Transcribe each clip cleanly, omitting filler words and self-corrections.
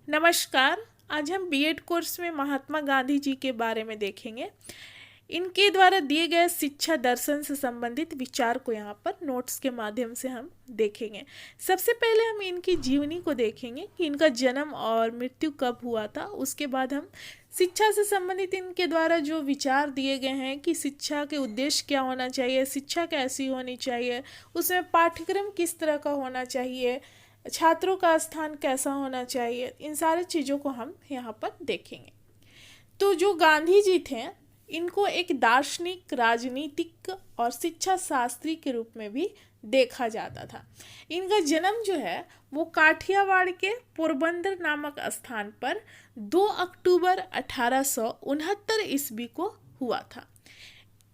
नमस्कार। आज हम बीएड कोर्स में महात्मा गांधी जी के बारे में देखेंगे। इनके द्वारा दिए गए शिक्षा दर्शन से संबंधित विचार को यहाँ पर नोट्स के माध्यम से हम देखेंगे। सबसे पहले हम इनकी जीवनी को देखेंगे कि इनका जन्म और मृत्यु कब हुआ था। उसके बाद हम शिक्षा से संबंधित इनके द्वारा जो विचार दिए गए हैं कि शिक्षा के उद्देश्य क्या होना चाहिए, शिक्षा कैसी होनी चाहिए, उसमें पाठ्यक्रम किस तरह का होना चाहिए, छात्रों का स्थान कैसा होना चाहिए, इन सारी चीज़ों को हम यहाँ पर देखेंगे। तो जो गांधी जी थे, इनको एक दार्शनिक, राजनीतिक और शिक्षा शास्त्री के रूप में भी देखा जाता था। इनका जन्म जो है वो काठियावाड़ के पोरबंदर नामक स्थान पर 2 अक्टूबर 1869 ईस्वी को हुआ था।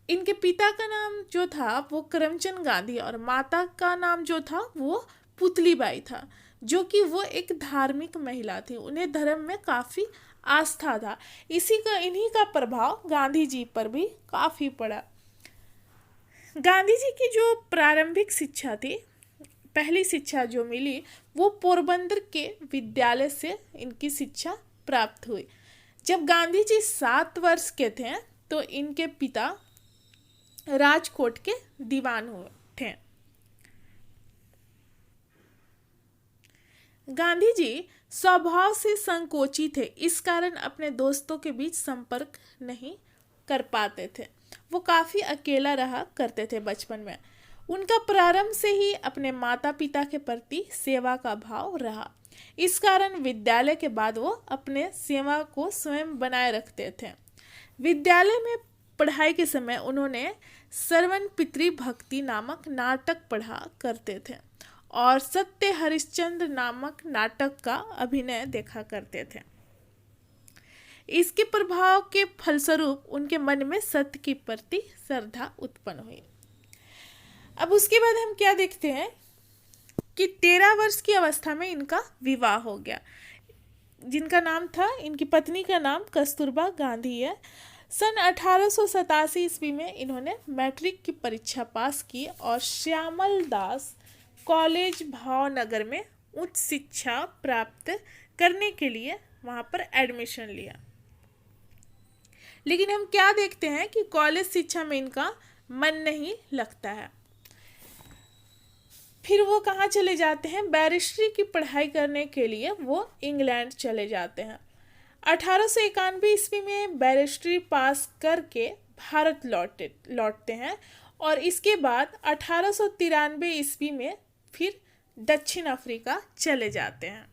इनके पिता का नाम जो था वो करमचंद गांधी और माता का नाम जो था वो पुतलीबाई था, जो कि वो एक धार्मिक महिला थी। उन्हें धर्म में काफ़ी आस्था था। इन्हीं का प्रभाव गांधी जी पर भी काफ़ी पड़ा। गांधी जी की जो प्रारंभिक शिक्षा थी, पहली शिक्षा जो मिली वो पोरबंदर के विद्यालय से इनकी शिक्षा प्राप्त हुई। जब गांधी जी 7 वर्ष के थे तो इनके पिता राजकोट के दीवान हुए थे। गांधी जी स्वभाव से संकोची थे, इस कारण अपने दोस्तों के बीच संपर्क नहीं कर पाते थे। वो काफ़ी अकेला रहा करते थे बचपन में। उनका प्रारंभ से ही अपने माता पिता के प्रति सेवा का भाव रहा। इस कारण विद्यालय के बाद वो अपने सेवा को स्वयं बनाए रखते थे। विद्यालय में पढ़ाई के समय उन्होंने श्रवण पितृभक्ति नामक नाटक पढ़ा करते थे और सत्य हरिश्चंद्र नामक नाटक का अभिनय देखा करते थे। इसके प्रभाव के फलस्वरूप उनके मन में सत्य के प्रति श्रद्धा उत्पन्न हुई। अब उसके बाद हम क्या देखते हैं कि 13 वर्ष की अवस्था में इनका विवाह हो गया, जिनका नाम था, इनकी पत्नी का नाम कस्तूरबा गांधी है। सन 1887 ईस्वी में इन्होंने मैट्रिक की परीक्षा पास की और श्यामल दास कॉलेज भावनगर में उच्च शिक्षा प्राप्त करने के लिए वहाँ पर एडमिशन लिया। लेकिन हम क्या देखते हैं कि कॉलेज शिक्षा में इनका मन नहीं लगता है। फिर वो कहाँ चले जाते हैं, बैरिस्ट्री की पढ़ाई करने के लिए वो इंग्लैंड चले जाते हैं। 1891 ईस्वी में बैरिस्ट्री पास करके भारत लौटते हैं और इसके बाद 1893 ईस्वी में फिर दक्षिण अफ्रीका चले जाते हैं।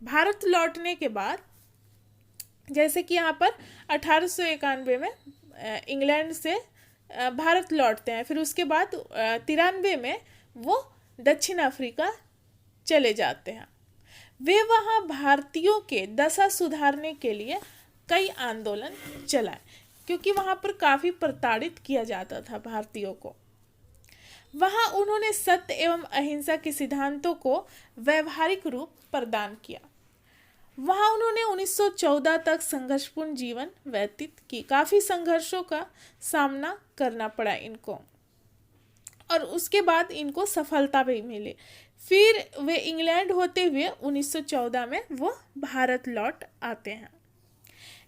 भारत लौटने के बाद, जैसे कि यहाँ पर 1891 में इंग्लैंड से भारत लौटते हैं, फिर उसके बाद 93 में वो दक्षिण अफ्रीका चले जाते हैं। वे वहाँ भारतीयों के दशा सुधारने के लिए कई आंदोलन चलाए, क्योंकि वहाँ पर काफ़ी प्रताड़ित किया जाता था भारतीयों को। वहाँ उन्होंने सत्य एवं अहिंसा के सिद्धांतों को व्यवहारिक रूप प्रदान किया। वहाँ उन्होंने 1914 तक संघर्षपूर्ण जीवन व्यतीत की। काफ़ी संघर्षों का सामना करना पड़ा इनको और उसके बाद इनको सफलता भी मिली। फिर वे इंग्लैंड होते हुए 1914 में वो भारत लौट आते हैं।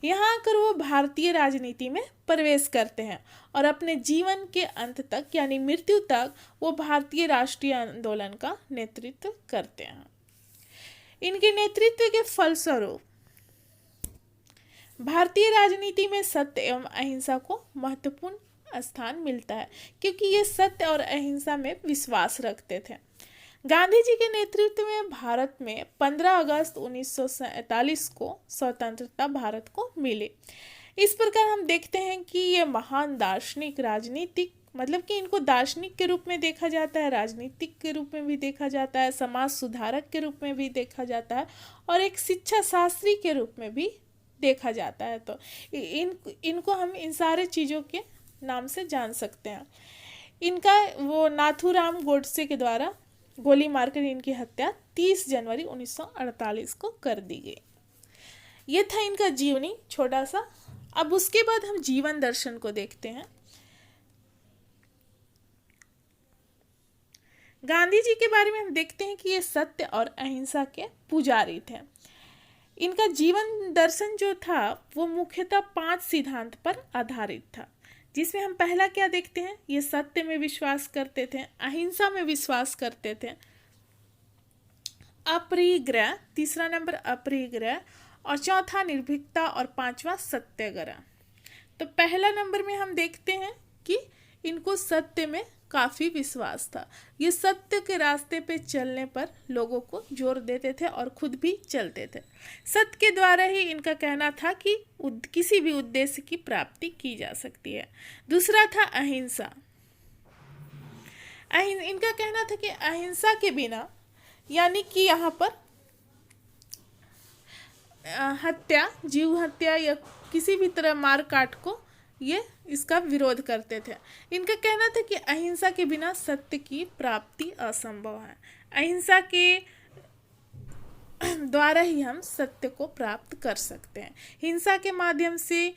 यहाँ आकर वो भारतीय राजनीति में प्रवेश करते हैं और अपने जीवन के अंत तक यानी मृत्यु तक वो भारतीय राष्ट्रीय आंदोलन का नेतृत्व करते हैं। इनके नेतृत्व के फलस्वरूप भारतीय राजनीति में सत्य एवं अहिंसा को महत्वपूर्ण स्थान मिलता है, क्योंकि ये सत्य और अहिंसा में विश्वास रखते थे। गांधी जी के नेतृत्व में भारत में 15 अगस्त 1947 को स्वतंत्रता भारत को मिली। इस प्रकार हम देखते हैं कि ये महान दार्शनिक, राजनीतिक, मतलब कि इनको दार्शनिक के रूप में देखा जाता है, राजनीतिक के रूप में भी देखा जाता है, समाज सुधारक के रूप में भी देखा जाता है और एक शिक्षा शास्त्री के रूप में भी देखा जाता है। तो इनको हम इन सारे चीज़ों के नाम से जान सकते हैं। इनका वो नाथूराम गोडसे के द्वारा गोली मारकर इनकी हत्या 30 जनवरी 1948 को कर दी गई। ये था इनका जीवनी छोटा सा। अब उसके बाद हम जीवन दर्शन को देखते हैं। गांधी जी के बारे में हम देखते हैं कि ये सत्य और अहिंसा के पुजारी थे। इनका जीवन दर्शन जो था वो मुख्यतः 5 सिद्धांत पर आधारित था, जिसमें हम पहला क्या देखते हैं, ये सत्य में विश्वास करते थे, अहिंसा में विश्वास करते थे, अपरिग्रह, तीसरा नंबर अपरिग्रह, और चौथा निर्भीकता, और पांचवा सत्याग्रह। तो पहला नंबर में हम देखते हैं कि इनको सत्य में काफ़ी विश्वास था। ये सत्य के रास्ते पे चलने पर लोगों को जोर देते थे और खुद भी चलते थे। सत्य के द्वारा ही इनका कहना था कि किसी भी उद्देश्य की प्राप्ति की जा सकती है। दूसरा था अहिंसा। इनका कहना था कि अहिंसा के बिना, यानी कि यहाँ पर हत्या, जीव हत्या या किसी भी तरह मार काट को ये इसका विरोध करते थे। इनका कहना था कि अहिंसा के बिना सत्य की प्राप्ति असंभव है। अहिंसा के द्वारा ही हम सत्य को प्राप्त कर सकते हैं। हिंसा के माध्यम से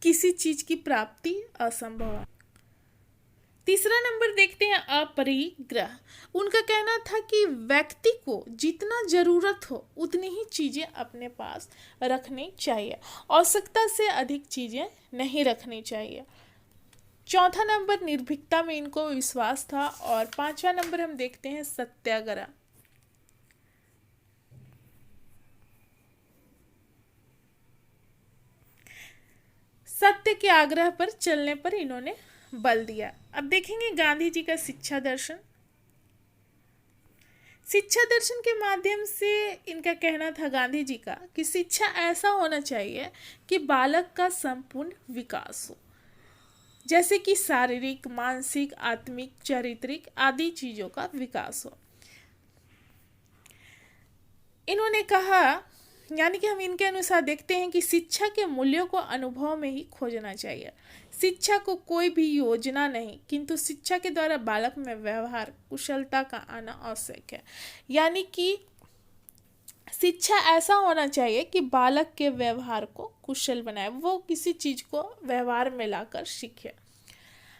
किसी चीज की प्राप्ति असंभव है। तीसरा नंबर देखते हैं अपरिग्रह। उनका कहना था कि व्यक्ति को जितना जरूरत हो उतनी ही चीजें अपने पास रखनी चाहिए, आवश्यकता से अधिक चीजें नहीं रखनी चाहिए। चौथा नंबर निर्भीकता में इनको विश्वास था, और पांचवा नंबर हम देखते हैं सत्याग्रह। सत्य के आग्रह पर चलने पर इन्होंने बल दिया। अब देखेंगे गांधी जी का शिक्षा दर्शन। शिक्षा दर्शन के माध्यम से इनका कहना था गांधी जी का कि शिक्षा ऐसा होना चाहिए कि बालक का संपूर्ण विकास हो, जैसे कि शारीरिक, मानसिक, आत्मिक, चारित्रिक आदि चीजों का विकास हो। इन्होंने कहा, यानी कि हम इनके अनुसार देखते हैं कि शिक्षा के मूल्यों को अनुभव में ही खोजना चाहिए। शिक्षा को कोई भी योजना नहीं, किंतु शिक्षा के द्वारा बालक में व्यवहार कुशलता का आना आवश्यक है। यानी कि शिक्षा ऐसा होना चाहिए कि बालक के व्यवहार को कुशल बनाए, वो किसी चीज को व्यवहार में लाकर सीखे।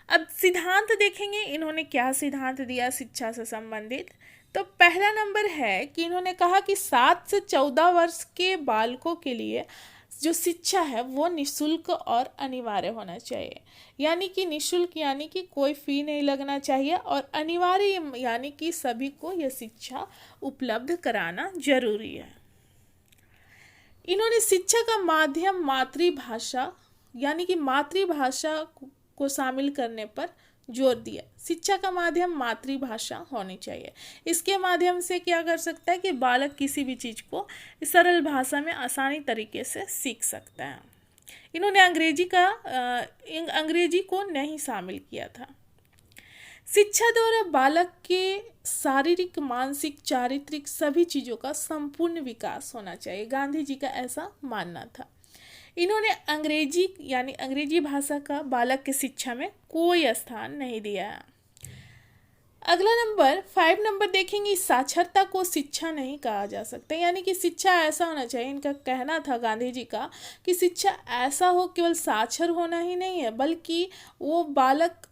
अब सिद्धांत देखेंगे, इन्होंने क्या सिद्धांत दिया शिक्षा से संबंधित। तो पहला नंबर है कि इन्होंने कहा कि 7 से 14 वर्ष के बालकों के लिए जो शिक्षा है वो निःशुल्क और अनिवार्य होना चाहिए। यानी कि निःशुल्क यानी कि कोई फी नहीं लगना चाहिए, और अनिवार्य यानी कि सभी को यह शिक्षा उपलब्ध कराना जरूरी है। इन्होंने शिक्षा का माध्यम मातृभाषा, यानी कि मातृभाषा को शामिल करने पर जोर दिया। शिक्षा का माध्यम मातृभाषा होनी चाहिए। इसके माध्यम से क्या कर सकता है कि बालक किसी भी चीज को सरल भाषा में आसानी तरीके से सीख सकता है। इन्होंने अंग्रेजी को नहीं शामिल किया था। शिक्षा द्वारा बालक के शारीरिक, मानसिक, चारित्रिक सभी चीजों का संपूर्ण विकास होना चाहिए। गांधी जी का ऐसा मानना था। इन्होंने अंग्रेजी यानी अंग्रेजी भाषा का बालक की शिक्षा में कोई स्थान नहीं दिया है। अगला नंबर 5 नंबर देखेंगे, साक्षरता को शिक्षा नहीं कहा जा सकता। यानी कि शिक्षा ऐसा होना चाहिए, इनका कहना था गांधी जी का कि शिक्षा ऐसा हो केवल साक्षर होना ही नहीं है, बल्कि वो बालक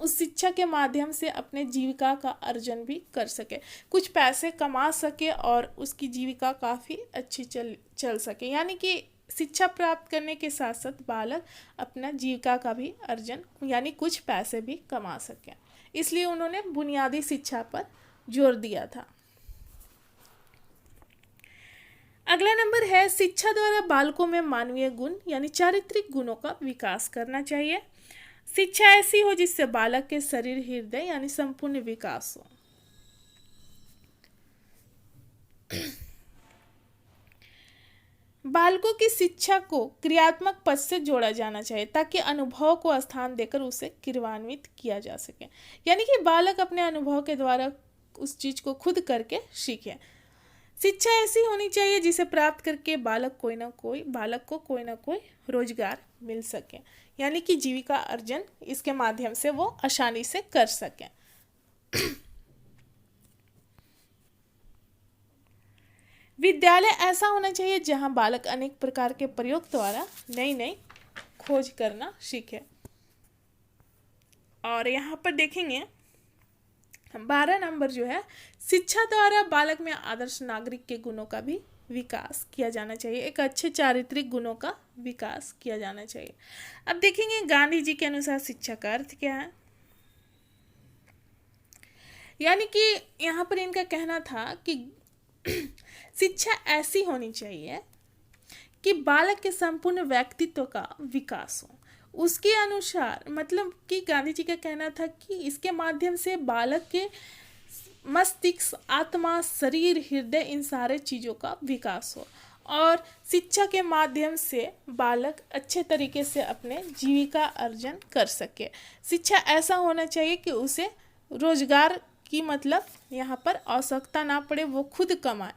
उस शिक्षा के माध्यम से अपने जीविका का अर्जन भी कर सके, कुछ पैसे कमा सके और उसकी जीविका काफ़ी अच्छी चल सके। यानी कि शिक्षा प्राप्त करने के साथ साथ बालक अपना जीविका का भी अर्जन यानी कुछ पैसे भी कमा सके, इसलिए उन्होंने बुनियादी शिक्षा पर जोर दिया था। अगला नंबर है, शिक्षा द्वारा बालकों में मानवीय गुण यानी चारित्रिक गुणों का विकास करना चाहिए। शिक्षा ऐसी हो जिससे बालक के शरीर, हृदय यानी संपूर्ण विकास हो। बालकों की शिक्षा को क्रियात्मक पद से जोड़ा जाना चाहिए ताकि अनुभव को स्थान देकर उसे क्रियान्वित किया जा सके। यानी कि बालक अपने अनुभव के द्वारा उस चीज को खुद करके सीखे। शिक्षा ऐसी होनी चाहिए जिसे प्राप्त करके बालक को कोई ना कोई रोजगार मिल सके, यानी कि जीविका अर्जन इसके माध्यम से वो आसानी से कर सके। विद्यालय ऐसा होना चाहिए जहां बालक अनेक प्रकार के प्रयोग द्वारा नई नई खोज करना सीखे। और यहाँ पर देखेंगे 12 नंबर जो है, शिक्षा द्वारा बालक में आदर्श नागरिक के गुणों का भी विकास किया जाना चाहिए, एक अच्छे चारित्रिक गुणों का विकास किया जाना चाहिए। अब देखेंगे गांधी जी के अनुसार शिक्षा का अर्थ क्या है। यानी कि यहाँ पर इनका कहना था कि शिक्षा ऐसी होनी चाहिए कि बालक के संपूर्ण व्यक्तित्व का विकास हो। उसके अनुसार मतलब कि गांधी जी का कहना था कि इसके माध्यम से बालक के मस्तिष्क, आत्मा, शरीर, हृदय, इन सारे चीज़ों का विकास हो और शिक्षा के माध्यम से बालक अच्छे तरीके से अपने जीविका अर्जन कर सके। शिक्षा ऐसा होना चाहिए कि उसे रोजगार की मतलब यहाँ पर आवश्यकता ना पड़े, वो खुद कमाए।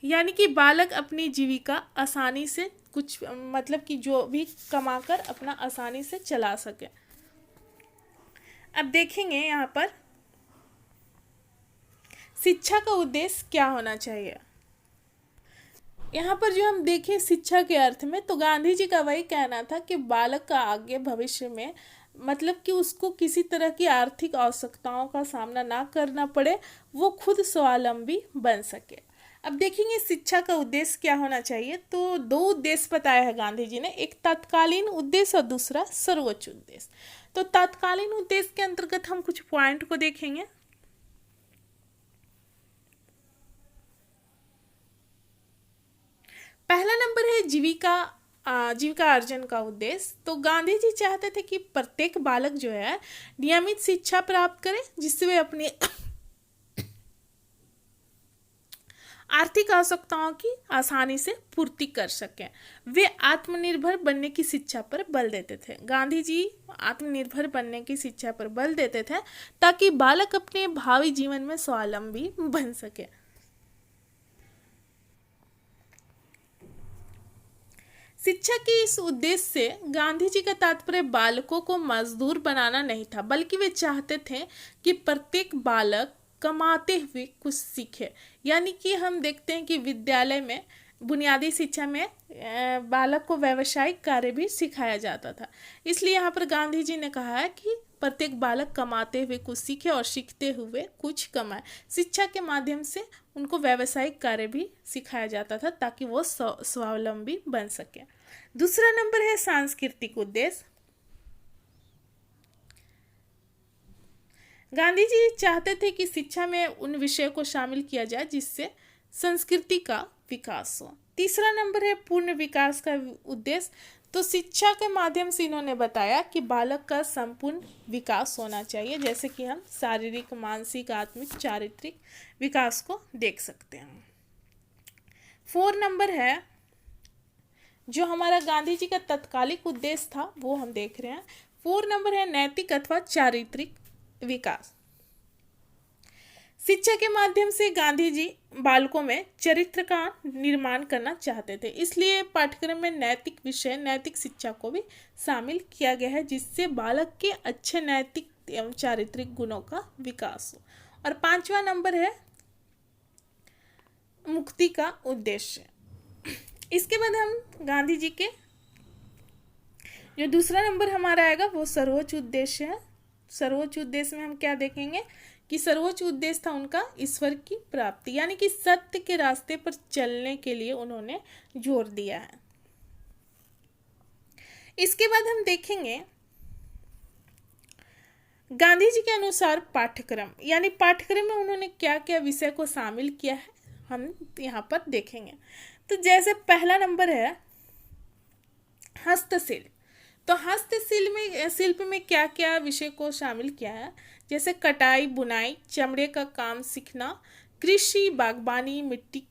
यानी कि बालक अपनी जीविका आसानी से कुछ मतलब कि जो भी कमाकर अपना आसानी से चला सके। अब देखेंगे यहाँ पर शिक्षा का उद्देश्य क्या होना चाहिए। यहाँ पर जो हम देखें शिक्षा के अर्थ में, तो गांधी जी का वही कहना था कि बालक का आगे भविष्य में मतलब कि उसको किसी तरह की आर्थिक आवश्यकताओं का सामना ना करना पड़े, वो खुद स्वावलंबी बन सके। अब देखेंगे शिक्षा का उद्देश्य क्या होना चाहिए। तो दो उद्देश्य बताया है गांधी जी ने, एक तत्कालीन उद्देश्य और दूसरा सर्वोच्च उद्देश्य। तो तत्कालीन उद्देश्य के अंतर्गत हम कुछ पॉइंट को देखेंगे। पहला नंबर है जीविका अर्जन का उद्देश्य। तो गांधी जी चाहते थे कि प्रत्येक बालक जो है नियमित शिक्षा प्राप्त करे, जिससे वे अपनी आर्थिक आवश्यकताओं की आसानी से पूर्ति कर सकें। वे आत्मनिर्भर बनने की शिक्षा पर बल देते थे। गांधी जी आत्मनिर्भर बनने की शिक्षा पर बल देते थे ताकि बालक अपने भावी जीवन में स्वावलंबी बन सके। शिक्षा के इस उद्देश्य से गांधी जी का तात्पर्य बालकों को मजदूर बनाना नहीं था, बल्कि वे चाहते थे कि प्रत्येक बालक कमाते हुए कुछ सीखे। यानी कि हम देखते हैं कि विद्यालय में बुनियादी शिक्षा में बालक को व्यावसायिक कार्य भी सिखाया जाता था। इसलिए यहाँ पर गांधी जी ने कहा है कि प्रत्येक बालक कमाते हुए कुछ सीखे और सीखते हुए कुछ कमाए। शिक्षा के माध्यम से उनको व्यावसायिक कार्य भी सिखाया जाता था ताकि वो स्वावलंबी बन सके। दूसरा नंबर है सांस्कृतिक उद्देश्य। गांधी जी चाहते थे कि शिक्षा में उन विषयों को शामिल किया जाए जिससे संस्कृति का विकास हो। तीसरा नंबर है पूर्ण विकास का उद्देश्य। तो शिक्षा के माध्यम से इन्होंने बताया कि बालक का संपूर्ण विकास होना चाहिए, जैसे कि हम शारीरिक, मानसिक, आत्मिक, चारित्रिक विकास को देख सकते हैं। 4 नंबर है जो हमारा गांधी जी का तत्कालिक उद्देश्य था, वो हम देख रहे हैं। 4 नंबर है नैतिक अथवा चारित्रिक विकास। शिक्षा के माध्यम से गांधी जी बालकों में चरित्र का निर्माण करना चाहते थे, इसलिए पाठ्यक्रम में नैतिक विषय, नैतिक शिक्षा को भी शामिल किया गया है, जिससे बालक के अच्छे नैतिक एवं चारित्रिक गुणों का विकास हो। और 5वां नंबर है मुक्ति का उद्देश्य। इसके बाद हम गांधी जी के जो दूसरा नंबर हमारा आएगा वो सर्वोच्च उद्देश्य है। सर्वोच्च उद्देश्य में हम क्या देखेंगे कि सर्वोच्च उद्देश्य था उनका ईश्वर की प्राप्ति, यानी कि सत्य के रास्ते पर चलने के लिए उन्होंने जोर दिया है। इसके बाद हम देखेंगे गांधी जी के अनुसार पाठ्यक्रम, यानी पाठ्यक्रम में उन्होंने क्या क्या विषय को शामिल किया है, हम यहाँ पर देखेंगे। तो जैसे पहला नंबर है हस्तशिल्प। तो हस्तशिल्प में क्या क्या विषय को शामिल किया है, जैसे कटाई, बुनाई, चमड़े का काम सीखना, कृषि, बागवानी, मिट्टी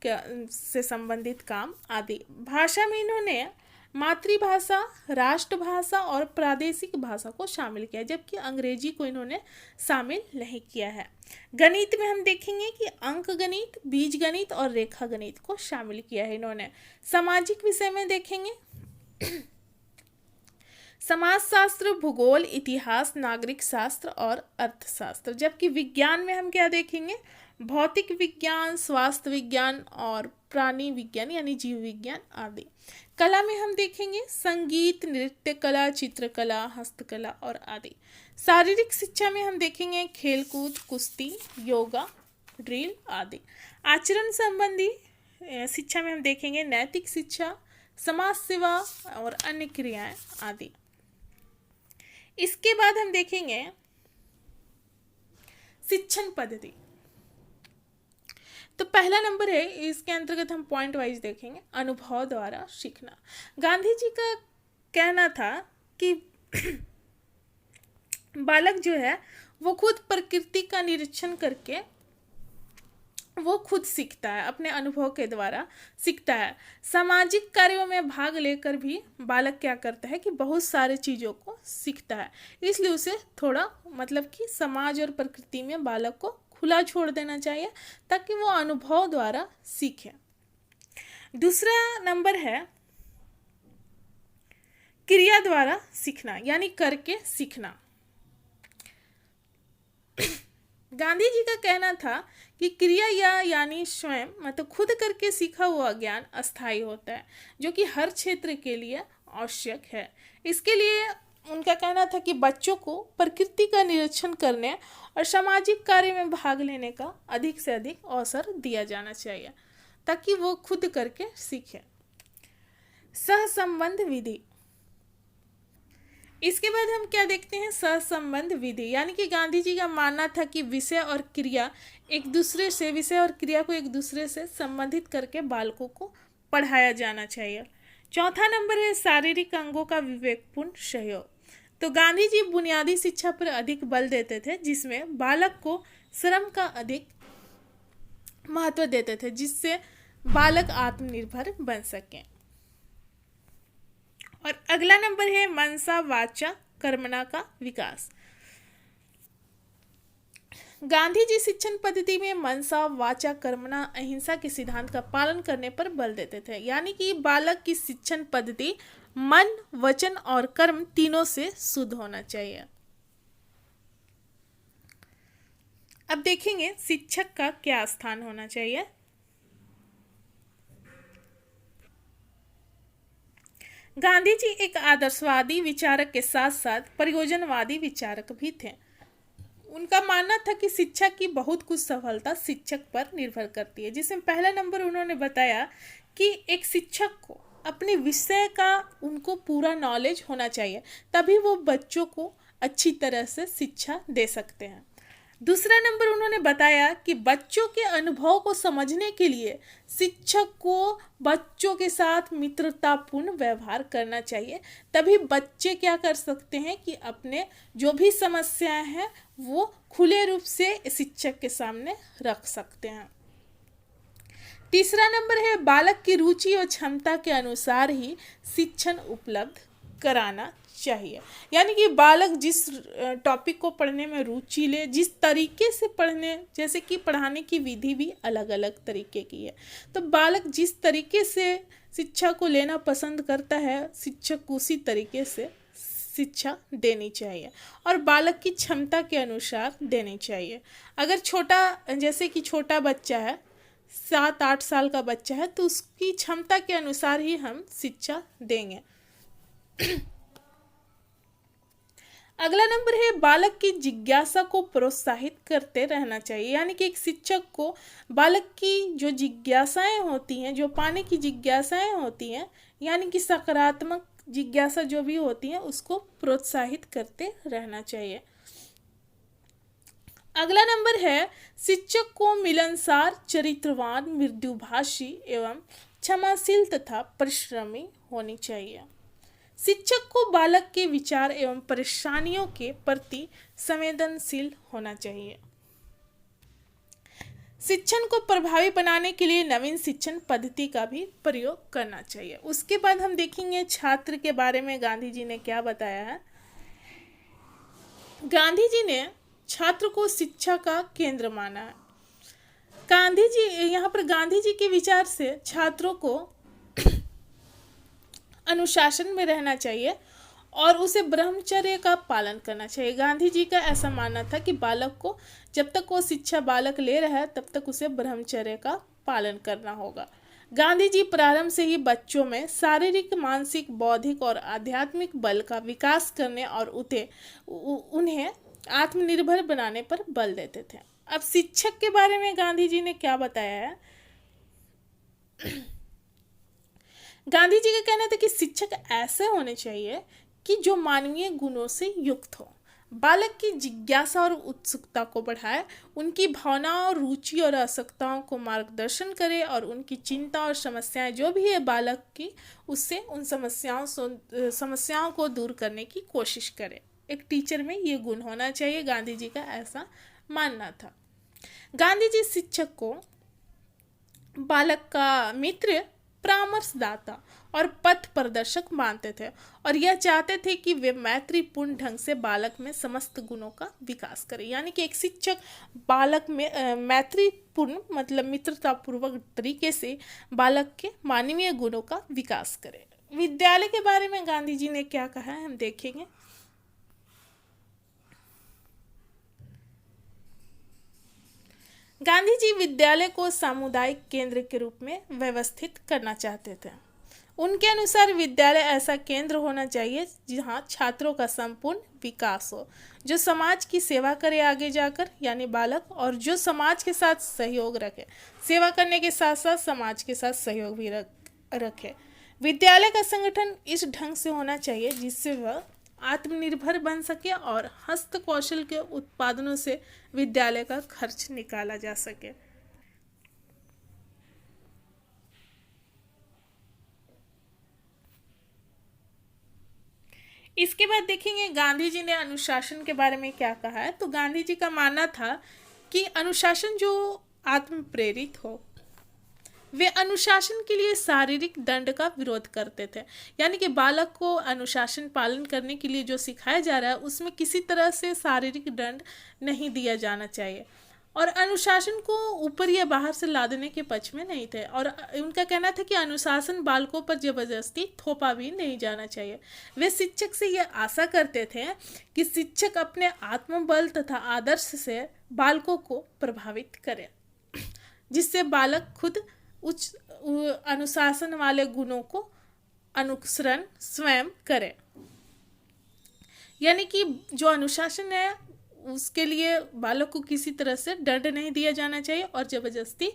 से संबंधित काम आदि। भाषा में इन्होंने मातृभाषा, राष्ट्रभाषा और प्रादेशिक भाषा को शामिल किया, जबकि अंग्रेजी को इन्होंने शामिल नहीं किया है। गणित में हम देखेंगे कि अंक गणित, बीज गणित और रेखा गणित को शामिल किया है इन्होंने। सामाजिक विषय में देखेंगे समाजशास्त्र, भूगोल, इतिहास, नागरिक शास्त्र और अर्थशास्त्र। जबकि विज्ञान में हम क्या देखेंगे, भौतिक विज्ञान, स्वास्थ्य विज्ञान और प्राणी विज्ञान यानी जीव विज्ञान आदि। कला में हम देखेंगे संगीत, नृत्य कला, चित्रकला, हस्तकला और आदि। शारीरिक शिक्षा में हम देखेंगे खेलकूद, कुश्ती, योगा ड्रिल आदि। आचरण संबंधी शिक्षा में हम देखेंगे नैतिक शिक्षा, समाज सेवा और अन्य क्रियाएं आदि। इसके बाद हम देखेंगे शिक्षण पद्धति। तो पहला नंबर है, इसके अंतर्गत हम पॉइंट वाइज देखेंगे अनुभव द्वारा सीखना। गांधी जी का कहना था कि बालक जो है वो खुद प्रकृति का निरीक्षण करके वो खुद सीखता है, अपने अनुभव के द्वारा सीखता है। सामाजिक कार्यों में भाग लेकर भी बालक क्या करता है कि बहुत सारे चीज़ों को सीखता है। इसलिए उसे थोड़ा मतलब कि समाज और प्रकृति में बालक को खुला छोड़ देना चाहिए ताकि वो अनुभव द्वारा सीखे। दूसरा नंबर है क्रिया द्वारा सीखना, यानी करके सीखना। गांधी जी का कहना था कि क्रिया यानी स्वयं मतलब खुद करके सीखा हुआ ज्ञान अस्थायी होता है, जो कि हर क्षेत्र के लिए आवश्यक है। इसके लिए उनका कहना था कि बच्चों को प्रकृति का निरीक्षण करने और सामाजिक कार्य में भाग लेने का अधिक से अधिक अवसर दिया जाना चाहिए ताकि वो खुद करके सीखे। सहसंबंध विधि। इसके बाद हम क्या देखते हैं, सहसंबंध विधि, यानी कि गांधी जी का मानना था कि विषय और क्रिया को एक दूसरे से संबंधित करके बालकों को पढ़ाया जाना चाहिए। चौथा नंबर है शारीरिक अंगों का विवेकपूर्ण सहयोग। तो गांधी जी बुनियादी शिक्षा पर अधिक बल देते थे, जिसमें बालक को श्रम का अधिक महत्व देते थे, जिससे बालक आत्मनिर्भर बन सके। और अगला नंबर है मनसा वाचा कर्मणा का विकास। गांधी जी शिक्षण पद्धति में मनसा वाचा कर्मणा अहिंसा के सिद्धांत का पालन करने पर बल देते थे, यानी कि बालक की शिक्षण पद्धति मन, वचन और कर्म तीनों से शुद्ध होना चाहिए। अब देखेंगे शिक्षक का क्या स्थान होना चाहिए। गांधी जी एक आदर्शवादी विचारक के साथ साथ प्रयोजनवादी विचारक भी थे। उनका मानना था कि शिक्षा की बहुत कुछ सफलता शिक्षक पर निर्भर करती है, जिसमें पहला नंबर उन्होंने बताया कि एक शिक्षक को अपने विषय का उनको पूरा नॉलेज होना चाहिए, तभी वो बच्चों को अच्छी तरह से शिक्षा दे सकते हैं। दूसरा नंबर उन्होंने बताया कि बच्चों के अनुभव को समझने के लिए शिक्षक को बच्चों के साथ मित्रतापूर्ण व्यवहार करना चाहिए, तभी बच्चे क्या कर सकते हैं कि अपने जो भी समस्याएं हैं वो खुले रूप से शिक्षक के सामने रख सकते हैं। तीसरा नंबर है बालक की रुचि और क्षमता के अनुसार ही शिक्षण उपलब्ध कराना चाहिए, यानी कि बालक जिस टॉपिक को पढ़ने में रुचि ले, जिस तरीके से पढ़ने, जैसे कि पढ़ाने की विधि भी अलग अलग तरीके की है, तो बालक जिस तरीके से शिक्षा को लेना पसंद करता है शिक्षक को उसी तरीके से शिक्षा देनी चाहिए और बालक की क्षमता के अनुसार देनी चाहिए। अगर जैसे कि छोटा बच्चा है, 7-8 साल का बच्चा है, तो उसकी क्षमता के अनुसार ही हम शिक्षा देंगे। अगला नंबर है बालक की जिज्ञासा को प्रोत्साहित करते रहना चाहिए, यानी कि एक शिक्षक को बालक की जो जिज्ञासाएं होती हैं, जो पाने की जिज्ञासाएं होती हैं, यानी कि सकारात्मक जिज्ञासा जो भी होती है उसको प्रोत्साहित करते रहना चाहिए। अगला नंबर है शिक्षक को मिलनसार, चरित्रवान, मृदुभाषी एवं क्षमाशील तथा परिश्रमी होनी चाहिए। शिक्षक को बालक के विचार एवं परेशानियों के प्रति संवेदनशील होना चाहिए। शिक्षण को प्रभावी बनाने के लिए नवीन शिक्षण पद्धति का भी प्रयोग करना चाहिए। उसके बाद हम देखेंगे छात्र के बारे में गांधी जी ने क्या बताया है। गांधी जी ने छात्र को शिक्षा का केंद्र माना है। यहाँ पर गांधी जी के विचार से छात्रों को अनुशासन में रहना चाहिए और उसे ब्रह्मचर्य का पालन करना चाहिए। गांधी जी का ऐसा मानना था कि बालक को जब तक वो शिक्षा बालक ले रहा है तब तक उसे ब्रह्मचर्य का पालन करना होगा। गांधी जी प्रारंभ से ही बच्चों में शारीरिक, मानसिक, बौद्धिक और आध्यात्मिक बल का विकास करने और उन्हें आत्मनिर्भर बनाने पर बल देते थे। अब शिक्षक के बारे में गांधी जी ने क्या बताया है। गांधी जी का कहना था कि शिक्षक ऐसे होने चाहिए कि जो मानवीय गुणों से युक्त हो, बालक की जिज्ञासा और उत्सुकता को बढ़ाए, उनकी भावनाओं, रुचि और आवश्यकताओं को मार्गदर्शन करे और उनकी चिंता और समस्याएं जो भी है बालक की, उससे उन समस्याओं को दूर करने की कोशिश करे। एक टीचर में ये गुण होना चाहिए, गांधी जी का ऐसा मानना था। गांधी जी शिक्षक को बालक का मित्र, परामर्शदाता और पथ प्रदर्शक मानते थे और यह चाहते थे कि वे मैत्रीपूर्ण ढंग से बालक में समस्त गुणों का विकास करें। यानी कि एक शिक्षक बालक में मैत्रीपूर्ण मतलब मित्रतापूर्वक तरीके से बालक के मानवीय गुणों का विकास करे। विद्यालय के बारे में गांधी जी ने क्या कहा है हम देखेंगे। गांधी जी विद्यालय को सामुदायिक केंद्र के रूप में व्यवस्थित करना चाहते थे। उनके अनुसार विद्यालय ऐसा केंद्र होना चाहिए जहां छात्रों का संपूर्ण विकास हो, जो समाज की सेवा करे आगे जाकर, यानी बालक, और जो समाज के साथ सहयोग रखे, सेवा करने के साथ साथ समाज के साथ सहयोग भी रखे। विद्यालय का संगठन इस ढंग से होना चाहिए जिससे वह आत्मनिर्भर बन सके और हस्तकौशल के उत्पादनों से विद्यालय का खर्च निकाला जा सके। इसके बाद देखेंगे गांधी जी ने अनुशासन के बारे में क्या कहा है। तो गांधी जी का मानना था कि अनुशासन जो आत्म प्रेरित हो, वे अनुशासन के लिए शारीरिक दंड का विरोध करते थे। यानी कि बालक को अनुशासन पालन करने के लिए जो सिखाया जा रहा है उसमें किसी तरह से शारीरिक दंड नहीं दिया जाना चाहिए, और अनुशासन को ऊपर या बाहर से लादने के पक्ष में नहीं थे। और उनका कहना था कि अनुशासन बालकों पर जबरदस्ती थोपा भी नहीं जाना चाहिए। वे शिक्षक से यह आशा करते थे कि शिक्षक अपने आत्मबल तथा आदर्श से बालकों को प्रभावित करे, जिससे बालक खुद उच्च अनुशासन वाले गुणों को अनुसरण स्वयं करे। यानी कि जो अनुशासन है उसके लिए बालक को किसी तरह से दंड नहीं दिया जाना चाहिए और जबरदस्ती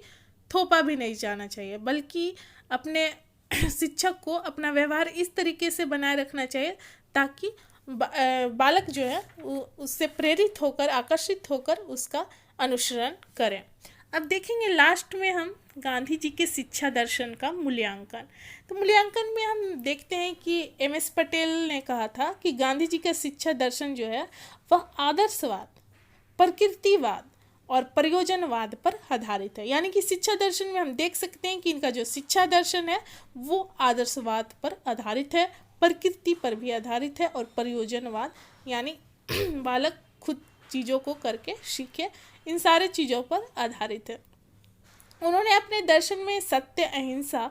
थोपा भी नहीं जाना चाहिए, बल्कि अपने शिक्षक को अपना व्यवहार इस तरीके से बनाए रखना चाहिए ताकि बालक जो है उससे प्रेरित होकर, आकर्षित होकर उसका अनुसरण करें। अब देखेंगे लास्ट में हम गांधी जी के शिक्षा दर्शन का मूल्यांकन। तो मूल्यांकन में हम देखते हैं कि एम.एस. पटेल ने कहा था कि गांधी जी का शिक्षा दर्शन जो है वह आदर्शवाद, प्रकृतिवाद और प्रयोजनवाद पर आधारित है। यानी कि शिक्षा दर्शन में हम देख सकते हैं कि इनका जो शिक्षा दर्शन है वो आदर्शवाद पर आधारित है, प्रकृति पर भी आधारित है, और प्रयोजनवाद यानी बालक खुद चीज़ों को करके सीखे, इन सारे चीज़ों पर आधारित है। उन्होंने अपने दर्शन में सत्य, अहिंसा,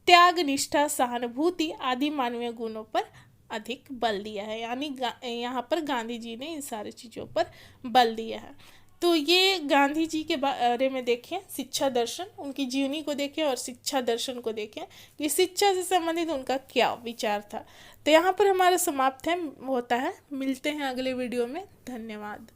त्याग, निष्ठा, सहानुभूति आदि मानवीय गुणों पर अधिक बल दिया है। यानी यहाँ पर गांधी जी ने इन सारी चीज़ों पर बल दिया है। तो ये गांधी जी के बारे में देखें, शिक्षा दर्शन, उनकी जीवनी को देखें और शिक्षा दर्शन को देखें कि शिक्षा से संबंधित उनका क्या विचार था। तो यहाँ पर हमारा समाप्त होता है। मिलते हैं अगले वीडियो में। धन्यवाद।